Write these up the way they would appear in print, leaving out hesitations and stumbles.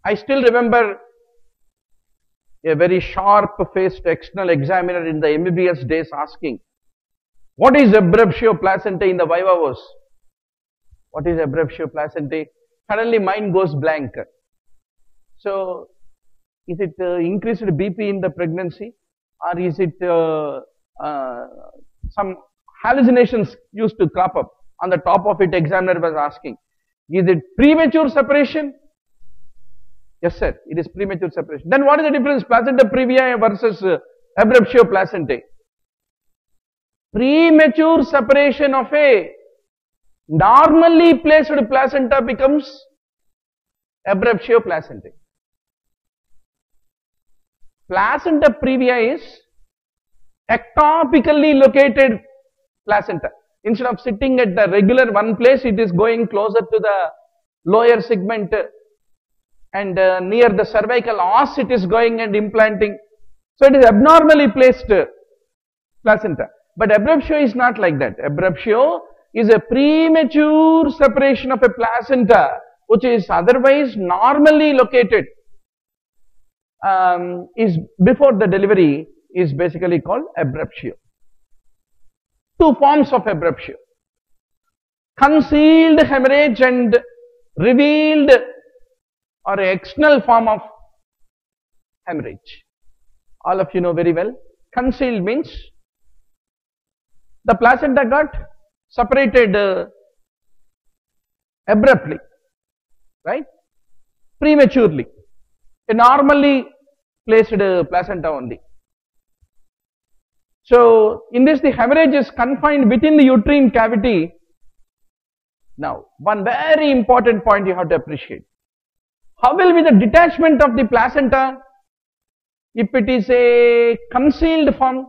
I still remember a very sharp-faced external examiner in the MBBS days asking, what is abruptio placentae in the viva was? What is abruptio placentae? Suddenly mind goes blank. So, is it increased BP in the pregnancy, or is it some hallucinations used to crop up? On the top of it, examiner was asking, is it premature separation? Yes, sir, it is premature separation. Then what is the difference, placenta previa versus abruptio placentae? Premature separation of a normally placed placenta becomes abruptio placentae. Placenta previa is ectopically located placenta. Instead of sitting at the regular one place, it is going closer to the lower segment and near the cervical os it is going and implanting. So it is abnormally placed placenta. But abruptio is not like that. Abruptio is a premature separation of a placenta which is otherwise normally located, is before the delivery, is basically called abruptio. Two forms of abruptio: concealed hemorrhage and revealed or external form of hemorrhage. All of you know very well. Concealed means the placenta got separated abruptly, right? Prematurely. A normally placed placenta only. So, in this the hemorrhage is confined within the uterine cavity. Now, one very important point you have to appreciate. How will be the detachment of the placenta if it is a concealed form?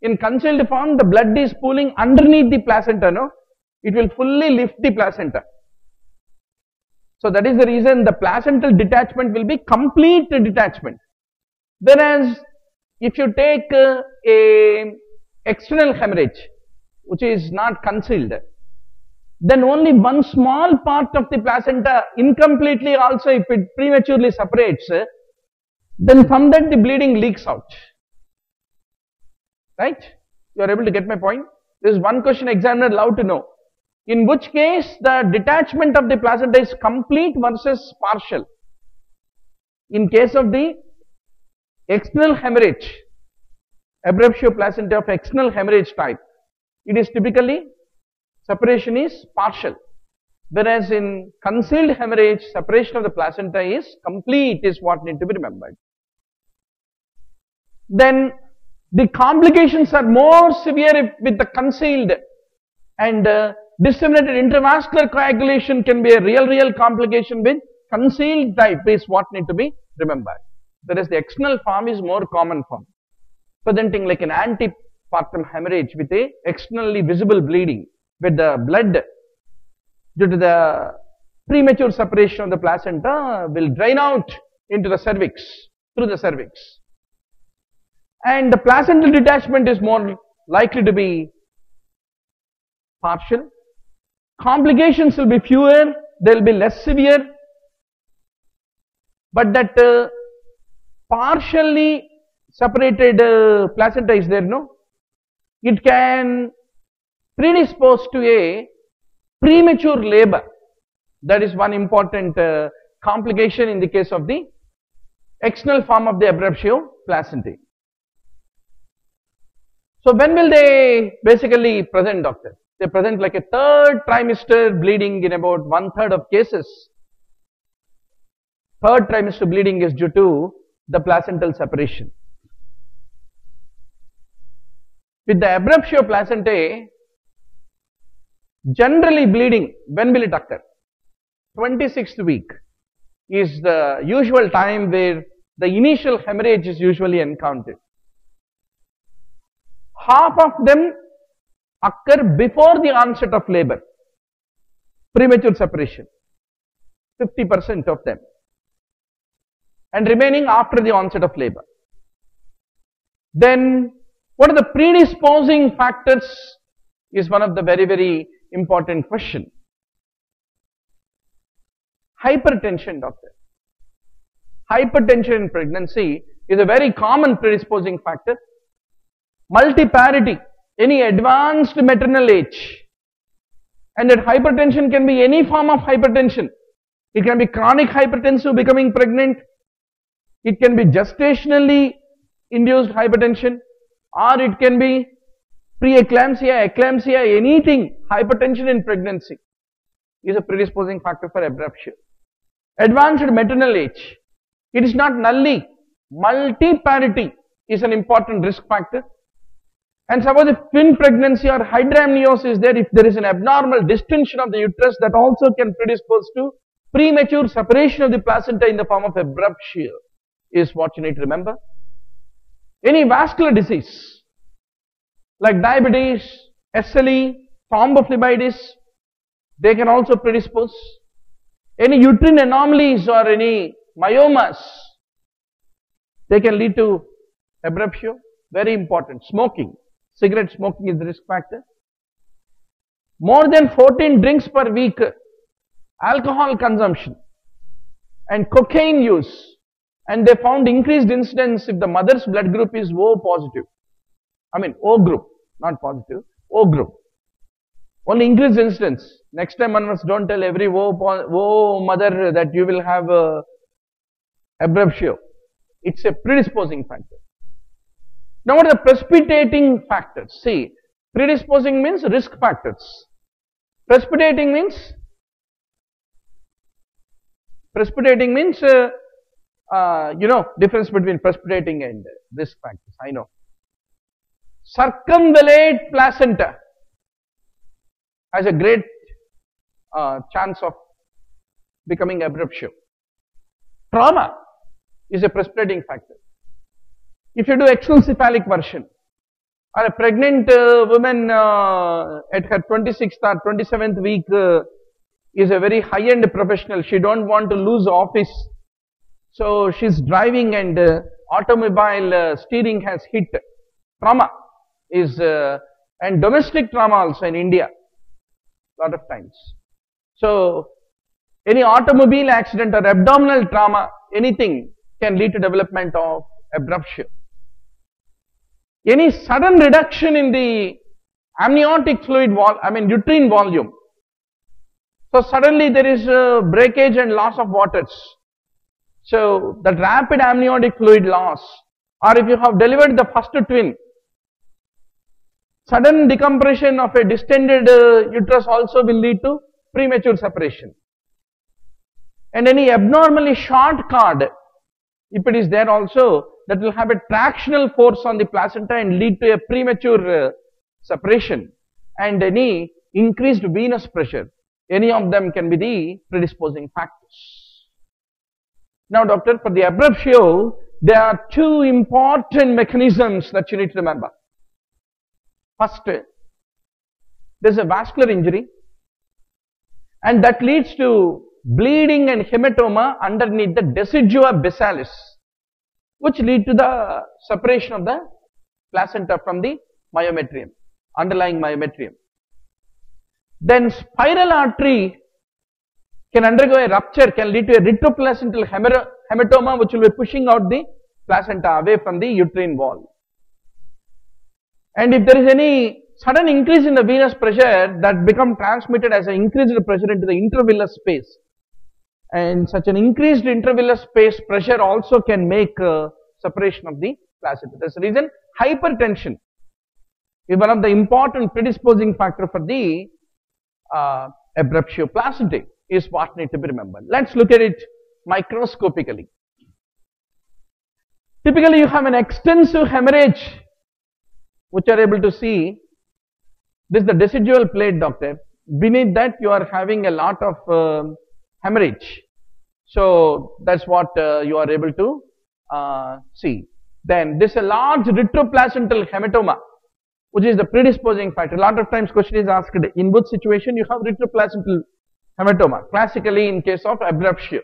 In concealed form, the blood is pooling underneath the placenta, no? It will fully lift the placenta. So that is the reason the placental detachment will be complete detachment. Whereas, if you take a external hemorrhage, which is not concealed, then only one small part of the placenta incompletely also, if it prematurely separates, then from that the bleeding leaks out. Right? You are able to get my point? This is one question examiner allowed to know. In which case the detachment of the placenta is complete versus partial. In case of the external hemorrhage, abruptio placenta of external hemorrhage type, it is typically separation is partial. Whereas in concealed hemorrhage, separation of the placenta is complete, is what need to be remembered. Then the complications are more severe with the concealed, and disseminated intravascular coagulation can be a real complication with concealed type, is what need to be remembered. Whereas the external form is more common form, presenting like an antepartum hemorrhage with a externally visible bleeding, with the blood due to the premature separation of the placenta will drain out into the cervix, through the cervix. And the placental detachment is more likely to be partial. Complications will be fewer, they will be less severe. But that partially separated placenta is there, no? It can predispose to a premature labor. That is one important complication in the case of the external form of the abruptio placentae. So when will they basically present, doctor? They present like a third trimester bleeding in about 1/3 of cases. Third trimester bleeding is due to the placental separation. With the abruptio placentae, generally bleeding, when will it occur? 26th week is the usual time where the initial hemorrhage is usually encountered. Half of them occur before the onset of labor, premature separation, 50% of them, and remaining after the onset of labor. Then what are the predisposing factors is one of the very important question. Hypertension, doctor. Hypertension in pregnancy is a very common predisposing factor. Multiparity, any advanced maternal age. And that hypertension can be any form of hypertension. It can be chronic hypertensive becoming pregnant. It can be gestationally induced hypertension, or it can be preeclampsia, eclampsia, anything. Hypertension in pregnancy is a predisposing factor for abruptio. Advanced maternal age. It is not nully. Multiparity is an important risk factor. And suppose if twin pregnancy or hydramnios is there, if there is an abnormal distension of the uterus, that also can predispose to premature separation of the placenta in the form of abruptio, is what you need to remember. Any vascular disease like diabetes, SLE, thrombophlebitis, they can also predispose. Any uterine anomalies or any myomas, they can lead to abruptio. Very important. Smoking. Cigarette smoking is the risk factor. More than 14 drinks per week, alcohol consumption and cocaine use, and they found increased incidence if the mother's blood group is O positive. I mean O group, not positive, O group. Only increased incidence. Next time onwards, don't tell every O mother that you will have abruptio. It's a predisposing factor. Now what are the precipitating factors? See, predisposing means risk factors. Precipitating means difference between precipitating and risk factors. I know. Circumvallate placenta has a great chance of becoming abruptio. Trauma is a precipitating factor. If you do axial cephalic version, or a pregnant woman at her 26th or 27th week is a very high-end professional, she don't want to lose office, so she's driving and automobile steering has hit. Trauma is and domestic trauma also in India, lot of times. So any automobile accident or abdominal trauma, anything can lead to development of abruptio. Any sudden reduction in the amniotic fluid uterine volume. So suddenly there is a breakage and loss of waters. So that rapid amniotic fluid loss, or if you have delivered the first twin, sudden decompression of a distended uterus also will lead to premature separation. And any abnormally short cord, if it is there also, that will have a tractional force on the placenta and lead to a premature separation. And any increased venous pressure, any of them can be the predisposing factors. Now doctor, for the abruptio, there are two important mechanisms that you need to remember. First, there is a vascular injury, and that leads to bleeding and hematoma underneath the decidua basalis, which lead to the separation of the placenta from the myometrium, underlying myometrium. Then spiral artery can undergo a rupture, can lead to a retroplacental hematoma, which will be pushing out the placenta away from the uterine wall. And if there is any sudden increase in the venous pressure, that become transmitted as an increased pressure into the intravillous space. And such an increased intravillous space pressure also can make separation of the placenta. That's the reason hypertension is one of the important predisposing factor for the abruptio placentae, is what need to be remembered. Let's look at it microscopically. Typically you have an extensive hemorrhage, which you are able to see. This is the decidual plate, doctor. Beneath that you are having a lot of hemorrhage. So that's what you are able to see. Then this is a large retroplacental hematoma, which is the predisposing factor. A lot of times question is asked, in which situation you have retroplacental hematoma? Classically in case of abruptio.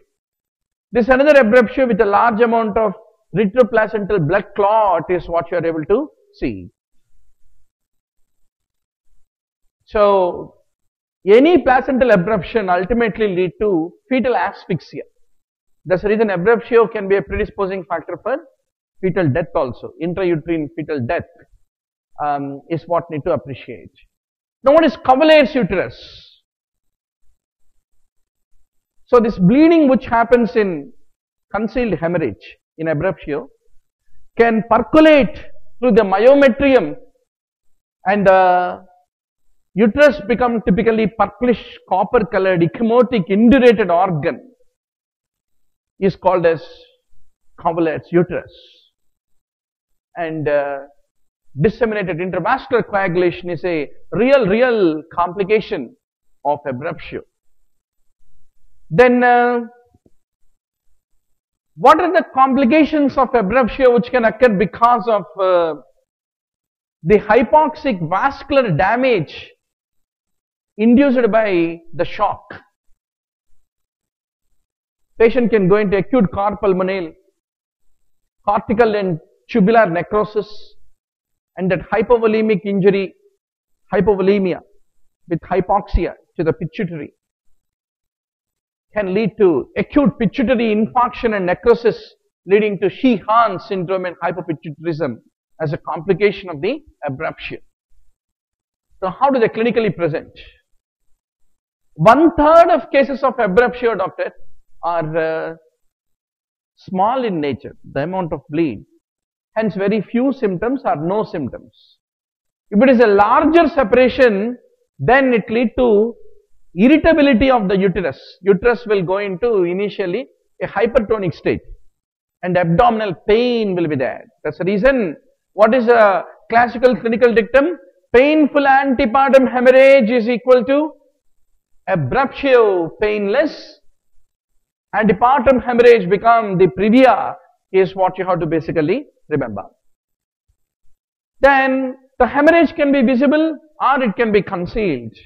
This is another abruptio with a large amount of retroplacental blood clot is what you are able to see. So any placental abruption ultimately lead to fetal asphyxia. That's the reason abruptio can be a predisposing factor for fetal death also. Intrauterine fetal death is what need to appreciate. Now what is Cavaliers uterus? So this bleeding which happens in concealed hemorrhage in abruptio can percolate through the myometrium, and the uterus become typically purplish copper colored ecchymotic indurated organ is called as Cavaliers uterus, and disseminated intravascular coagulation is a real complication of abruptio. Then what are the complications of abruptio which can occur because of the hypoxic vascular damage induced by the shock? Patient can go into acute cor pulmonale, cortical and tubular necrosis, and that hypovolemic injury, hypovolemia with hypoxia to the pituitary can lead to acute pituitary infarction and necrosis, leading to Sheehan syndrome and hypopituitarism as a complication of the abruptio. So how do they clinically present? 1/3 of cases of abruptio, doctor, are small in nature, the amount of bleed. Hence very few symptoms or no symptoms. If it is a larger separation, then it leads to irritability of the uterus. Uterus will go into initially a hypertonic state and abdominal pain will be there. That's the reason, what is a classical clinical dictum? Painful antepartum hemorrhage is equal to abruptio painless. Antepartum hemorrhage become the previa is what you have to basically remember. Then the hemorrhage can be visible or it can be concealed.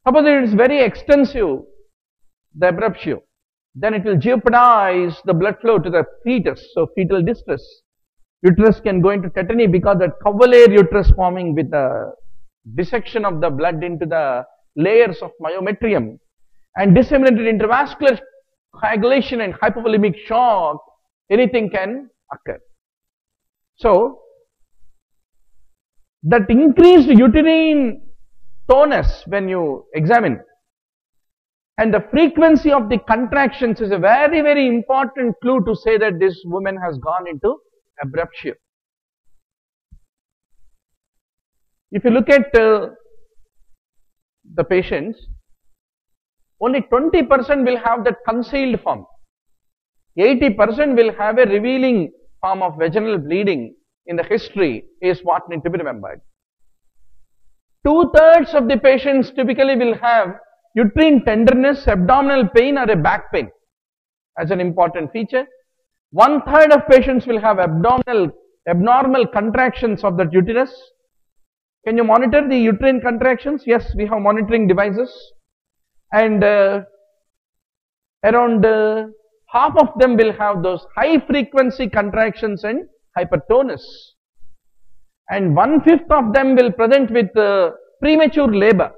Suppose it is very extensive, the abruptio, then it will jeopardize the blood flow to the fetus, so fetal distress. Uterus can go into tetany because that Cavalier uterus forming with the dissection of the blood into the layers of myometrium and disseminated intravascular coagulation and hypovolemic shock, anything can occur. So, that increased uterine tonus when you examine and the frequency of the contractions is a very important clue to say that this woman has gone into abruptio. If you look at the patients, only 20% will have that concealed form. 80% will have a revealing form of vaginal bleeding in the history is what need to be remembered. 2/3 of the patients typically will have uterine tenderness, abdominal pain or a back pain as an important feature. 1/3 of patients will have abnormal contractions of the uterus. Can you monitor the uterine contractions? Yes, we have monitoring devices, and around half of them will have those high frequency contractions and hypertonus, and 1/5 of them will present with premature labor.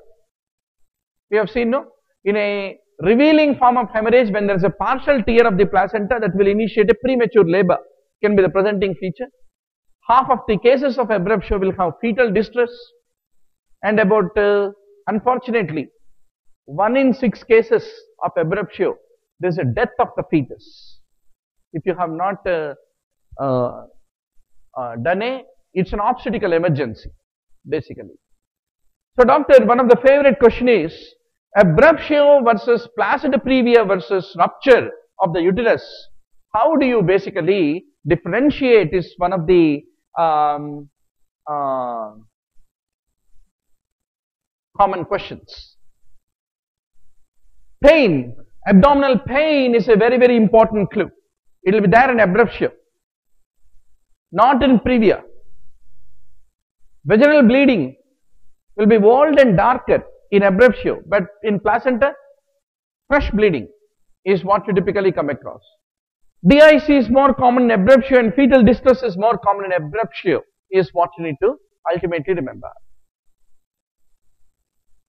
We have seen, no, in a revealing form of hemorrhage, when there is a partial tear of the placenta, that will initiate a premature labor, can be the presenting feature. Half of the cases of abruptio will have fetal distress, and about unfortunately 1 in 6 cases of abruptio, there is a death of the fetus. If you have not done it's an obstetrical emergency basically. So doctor, one of the favorite question is abruptio versus placenta previa versus rupture of the uterus. How do you basically differentiate is one of the common questions. Pain, abdominal pain is a very important clue. It will be there in abruptio, not in previa. Vaginal bleeding will be bold and darker in abruptio, but in placenta, fresh bleeding is what you typically come across. DIC is more common in abruptio and fetal distress is more common in abruptio is what you need to ultimately remember.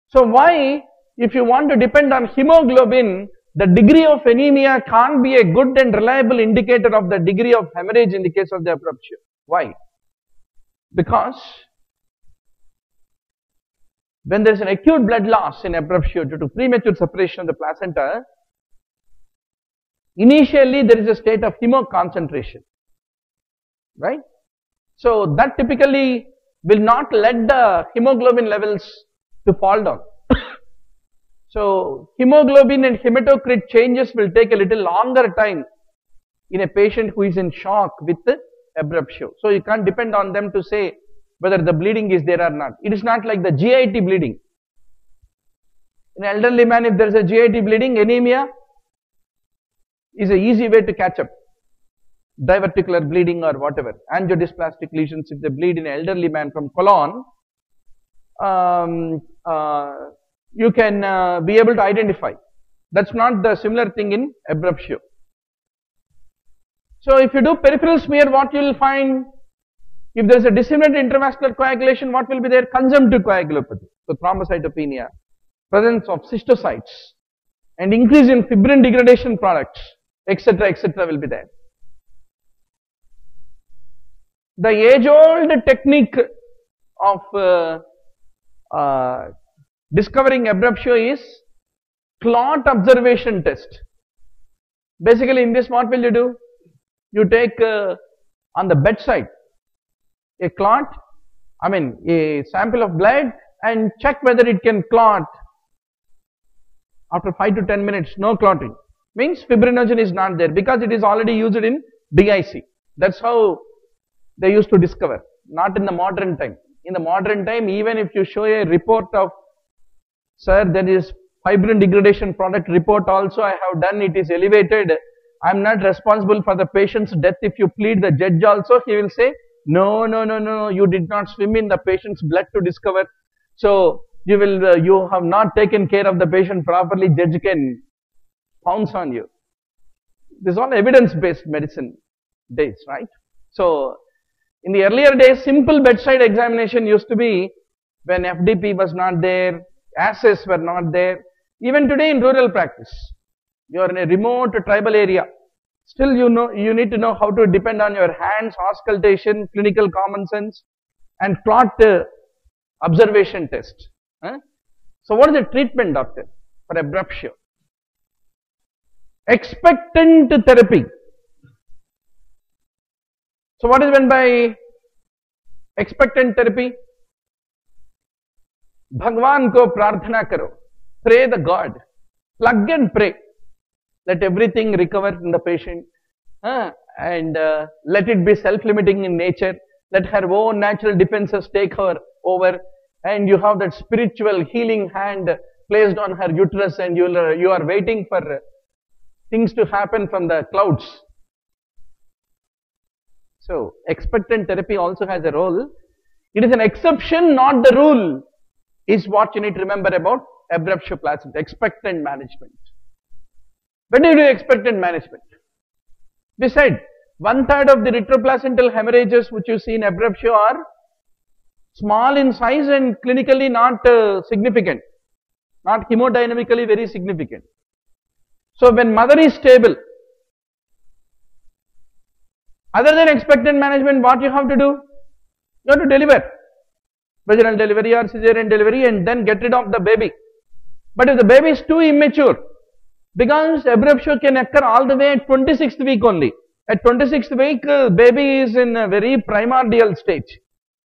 So why, if you want to depend on hemoglobin, the degree of anemia can't be a good and reliable indicator of the degree of hemorrhage in the case of the abruptio. Why? Because when there is an acute blood loss in abruptio due to premature separation of the placenta, initially there is a state of hemoconcentration, right? So that typically will not let the hemoglobin levels to fall down. So hemoglobin and hematocrit changes will take a little longer time in a patient who is in shock with abruptio. So you can't depend on them to say whether the bleeding is there or not. It is not like the GIT bleeding. In an elderly man, if there is a GIT bleeding, anemia is an easy way to catch up. Diverticular bleeding or whatever, angiodysplastic lesions, if they bleed in an elderly man from colon, you can be able to identify. That's not the similar thing in abruptio. So if you do peripheral smear, what you will find? If there is a disseminated intravascular coagulation, what will be there? Consumptive coagulopathy. So thrombocytopenia, presence of cystocytes, and increase in fibrin degradation products, etc., will be there. The age-old technique of discovering abruptio is clot observation test. Basically, in this, what will you do? You take on the bedside a clot, a sample of blood, and check whether it can clot. After 5 to 10 minutes, no clotting. Means fibrinogen is not there because it is already used in DIC. That's how they used to discover, not in the modern time. In the modern time, even if you show a report of, sir, there is fibrin degradation product report also I have done, it is elevated, I am not responsible for the patient's death. If you plead the judge also, he will say, no, you did not swim in the patient's blood to discover. So you have not taken care of the patient properly, judge can pounce on you. This is all evidence-based medicine days, right? So in the earlier days, simple bedside examination used to be when FDP was not there, assays were not there. Even today in rural practice, you are in a remote tribal area. Still, you need to know how to depend on your hands, auscultation, clinical common sense, and clot observation test. So what is the treatment, doctor, for abruptio? Expectant therapy. So what is meant by expectant therapy? Bhagwan ko prarthana karo. Pray the God. Plug and pray. Let everything recover in the patient. And let it be self-limiting in nature. Let her own natural defenses take her over. And you have that spiritual healing hand placed on her uterus, and you are waiting for things to happen from the clouds. So, expectant therapy also has a role. It is an exception, not the rule, is what you need to remember about abruptio placenta. Expectant management. When do you do expectant management? We said 1/3 of the retroplacental hemorrhages which you see in abruptio are small in size and clinically not significant, not hemodynamically very significant. So when mother is stable, other than expectant management, what you have to do? You have to deliver. Vaginal delivery or cesarean delivery, and then get rid of the baby. But if the baby is too immature, because abruptio can occur all the way at 26th week only. At 26th week, baby is in a very primordial stage.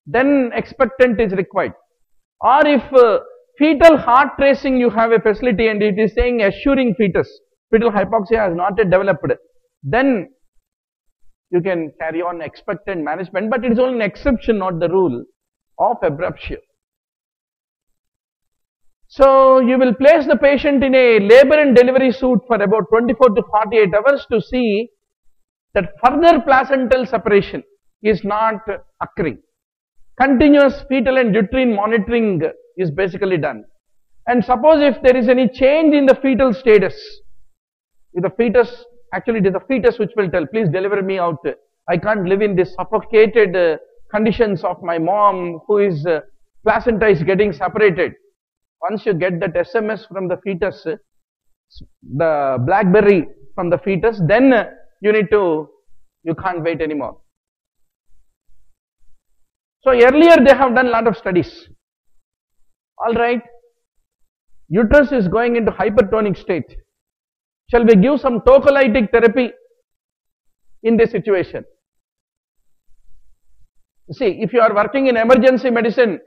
Then expectant is required. Or if fetal heart tracing, you have a facility and it is saying assuring fetus, fetal hypoxia has not yet developed, then you can carry on expectant management, but it is only an exception, not the rule of abruptio. So you will place the patient in a labor and delivery suite for about 24 to 48 hours to see that further placental separation is not occurring. Continuous fetal and uterine monitoring is basically done. And suppose if there is any change in the fetal status, if the fetus, actually it is the fetus which will tell, please deliver me out, I can't live in this suffocated conditions of my mom who is placenta is getting separated. Once you get that SMS from the fetus, the blackberry from the fetus, then you can't wait anymore. So earlier they have done a lot of studies. Alright, uterus is going into hypertonic state. Shall we give some tocolytic therapy in this situation? See, if you are working in emergency medicine,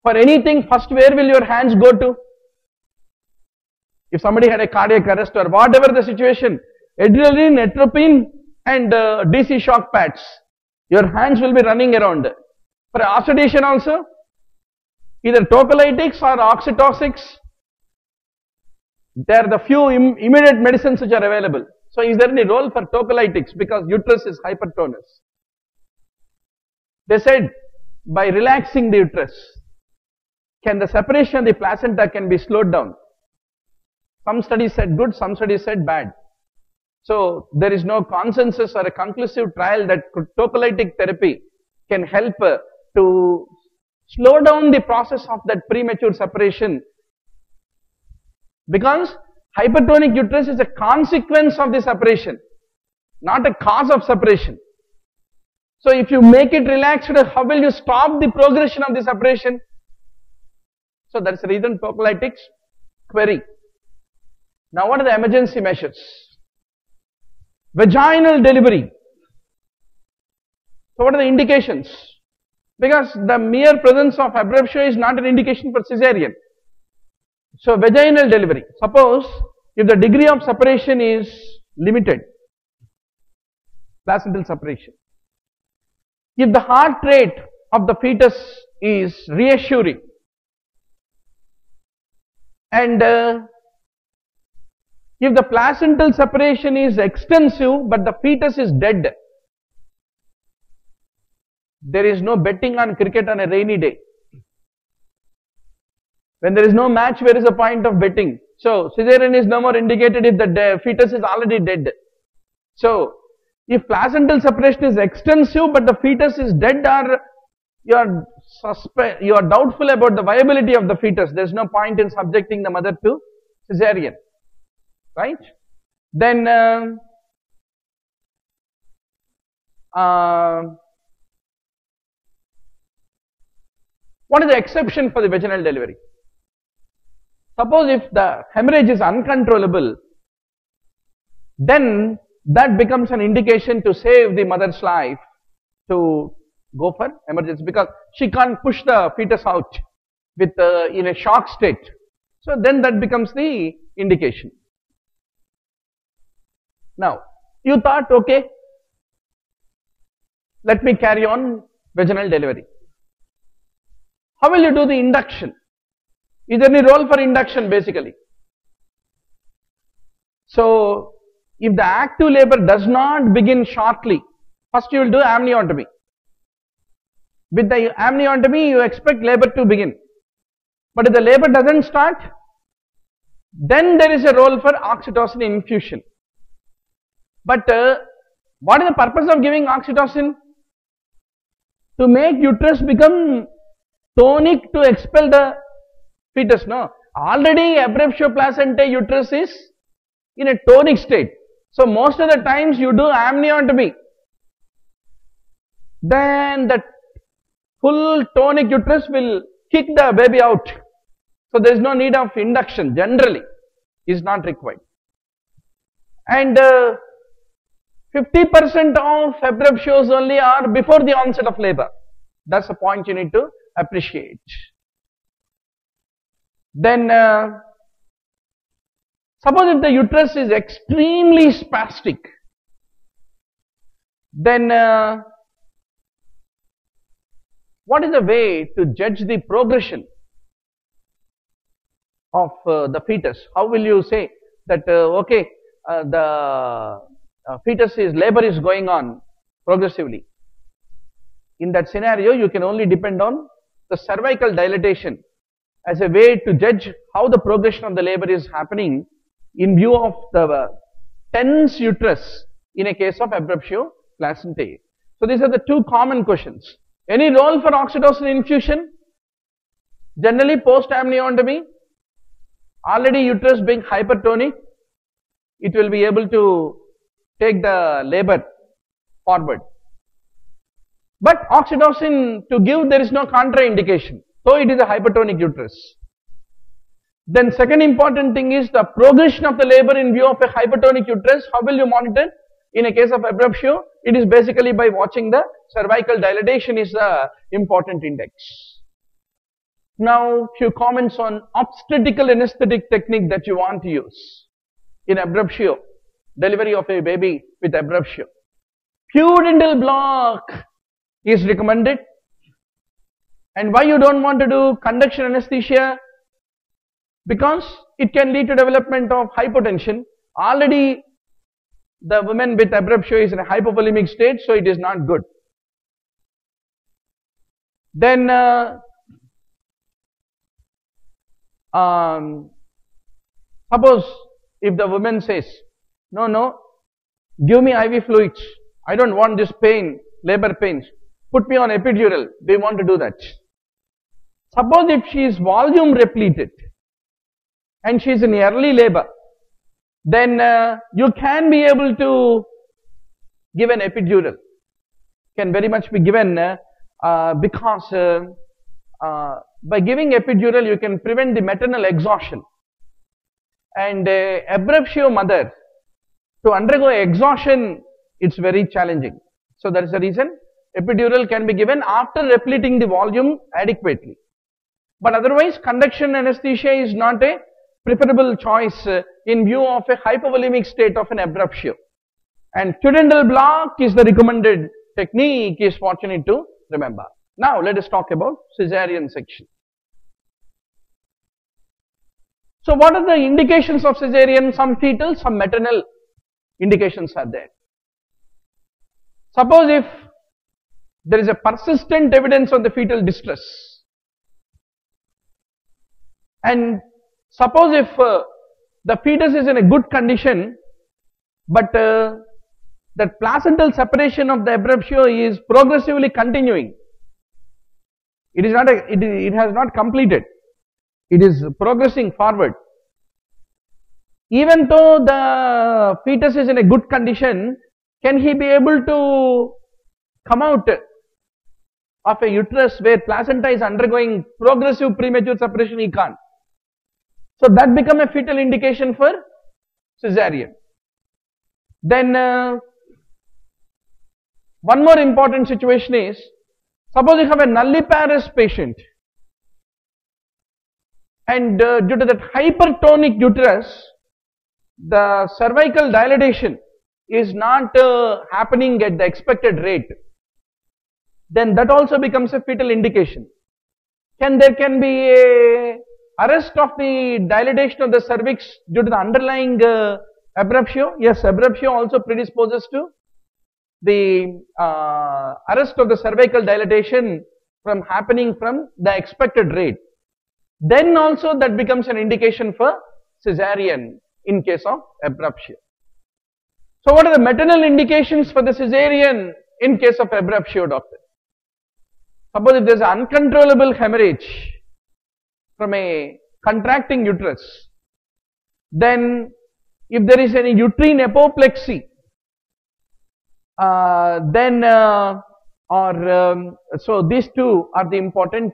for anything, first where will your hands go to? If somebody had a cardiac arrest or whatever the situation, adrenaline, atropine and DC shock pads, your hands will be running around. For oxidation also, either tocolytics or oxytocics, they are the few immediate medicines which are available. So is there any role for tocolytics because uterus is hypertonous? They said by relaxing the uterus, can the separation of the placenta can be slowed down? Some studies said good, some studies said bad. So there is no consensus or a conclusive trial that tocolytic therapy can help to slow down the process of that premature separation, because hypertonic uterus is a consequence of the separation, not a cause of separation. So if you make it relaxed, how will you stop the progression of the separation? So that's the reason tocolytics query. Now what are the emergency measures? Vaginal delivery. So what are the indications? Because the mere presence of abruptio is not an indication for cesarean. So vaginal delivery. Suppose if the degree of separation is limited, placental separation. If the heart rate of the fetus is reassuring, and if the placental separation is extensive but the fetus is dead, there is no betting on cricket on a rainy day. When there is no match, where is the point of betting? So cesarean is no more indicated if the fetus is already dead. So if placental separation is extensive but the fetus is dead, or you are doubtful about the viability of the fetus, there is no point in subjecting the mother to cesarean, right? Then what is the exception for the vaginal delivery? Suppose if the hemorrhage is uncontrollable, then that becomes an indication to save the mother's life, to go for emergency, because she can't push the fetus out with in a shock state. So then that becomes the indication. Now you thought, okay, let me carry on vaginal delivery. How will you do the induction? Is there any role for induction basically? So if the active labor does not begin shortly, first you will do amniotomy. With the amniotomy you expect labor to begin. But if the labor doesn't start, then there is a role for oxytocin infusion. But what is the purpose of giving oxytocin? To make uterus become tonic to expel the fetus. No, already abruptio placentae uterus is in a tonic state. So most of the times you do amniotomy, then the full tonic uterus will kick the baby out. So there is no need of induction, generally is not required. And 50% of abruptios only are before the onset of labor. That's the point you need to appreciate. Then suppose if the uterus is extremely spastic, then what is the way to judge the progression of the fetus? How will you say that okay, the fetus labor is going on progressively? In that scenario, you can only depend on the cervical dilatation as a way to judge how the progression of the labor is happening in view of the tense uterus in a case of abruptio placentae. So these are the two common questions. Any role for oxytocin infusion? Generally post amniotomy, already uterus being hypertonic, it will be able to take the labor forward. But oxytocin to give, there is no contraindication, so it is a hypertonic uterus. Then second important thing is the progression of the labor in view of a hypertonic uterus. How will you monitor? In a case of abruptio, it is basically by watching the cervical dilatation is the important index. Now, few comments on obstetrical anesthetic technique that you want to use in abruptio, delivery of a baby with abruptio. Pudendal block is recommended. And why you don't want to do conduction anesthesia? Because it can lead to development of hypotension. Already the woman with abruptio is in a hypovolemic state, so it is not good. Then suppose if the woman says, no, give me IV fluids, I don't want this pain, labor pains, put me on epidural, they want to do that. Suppose if she is volume repleted and she is in early labor, then you can be able to give an epidural, can very much be given because by giving epidural you can prevent the maternal exhaustion, and abruptio mother to undergo exhaustion, it's very challenging. So that is the reason epidural can be given after repleting the volume adequately. But otherwise conduction anesthesia is not a preferable choice in view of a hypovolemic state of an abruptio. And pudendal block is the recommended technique, is what you need to remember. Now let us talk about cesarean section. So what are the indications of cesarean? Some fetal, some maternal indications are there. Suppose if there is a persistent evidence of the fetal distress, and suppose if the fetus is in a good condition, but that placental separation of the abruptio is progressively continuing. It is not it has not completed. It is progressing forward. Even though the fetus is in a good condition, can he be able to come out of a uterus where placenta is undergoing progressive premature separation? He can't. So that becomes a fetal indication for cesarean. Then one more important situation is, suppose you have a nulliparous patient and due to that hypertonic uterus, the cervical dilatation is not happening at the expected rate, then that also becomes a fetal indication. There can be a arrest of the dilatation of the cervix due to the underlying abruptio? Yes, abruptio also predisposes to the arrest of the cervical dilatation from happening from the expected rate. Then also that becomes an indication for cesarean in case of abruptio. So what are the maternal indications for the cesarean in case of abruptio, doctor? Suppose if there is uncontrollable hemorrhage from a contracting uterus, then if there is any uterine apoplexy, so these two are the important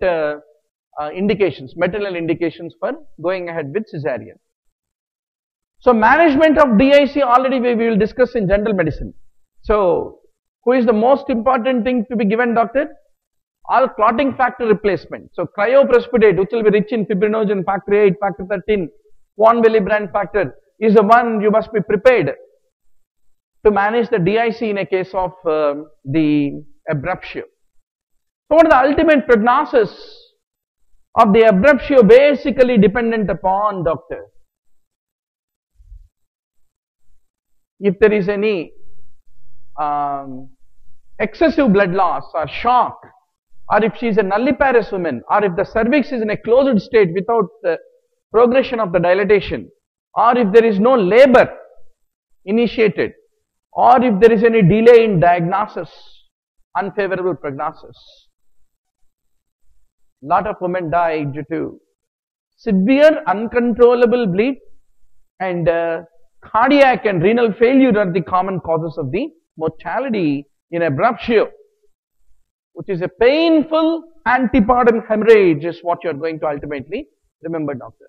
indications, maternal indications for going ahead with cesarean. So management of DIC already we will discuss in general medicine. So who is the most important thing to be given, doctor? All clotting factor replacement. So cryoprecipitate, which will be rich in fibrinogen, factor 8, factor 13, von Willebrand factor, is the one you must be prepared to manage the DIC in a case of the abruptio. So what is the ultimate prognosis of the abruptio? Basically dependent upon, doctor, if there is any excessive blood loss or shock, or if she is a nulliparous woman, or if the cervix is in a closed state without progression of the dilatation, or if there is no labor initiated, or if there is any delay in diagnosis, unfavorable prognosis. Lot of women die due to severe uncontrollable bleed and cardiac and renal failure are the common causes of the mortality in abruptio, which is a painful antepartum hemorrhage, is what you are going to ultimately remember, doctor.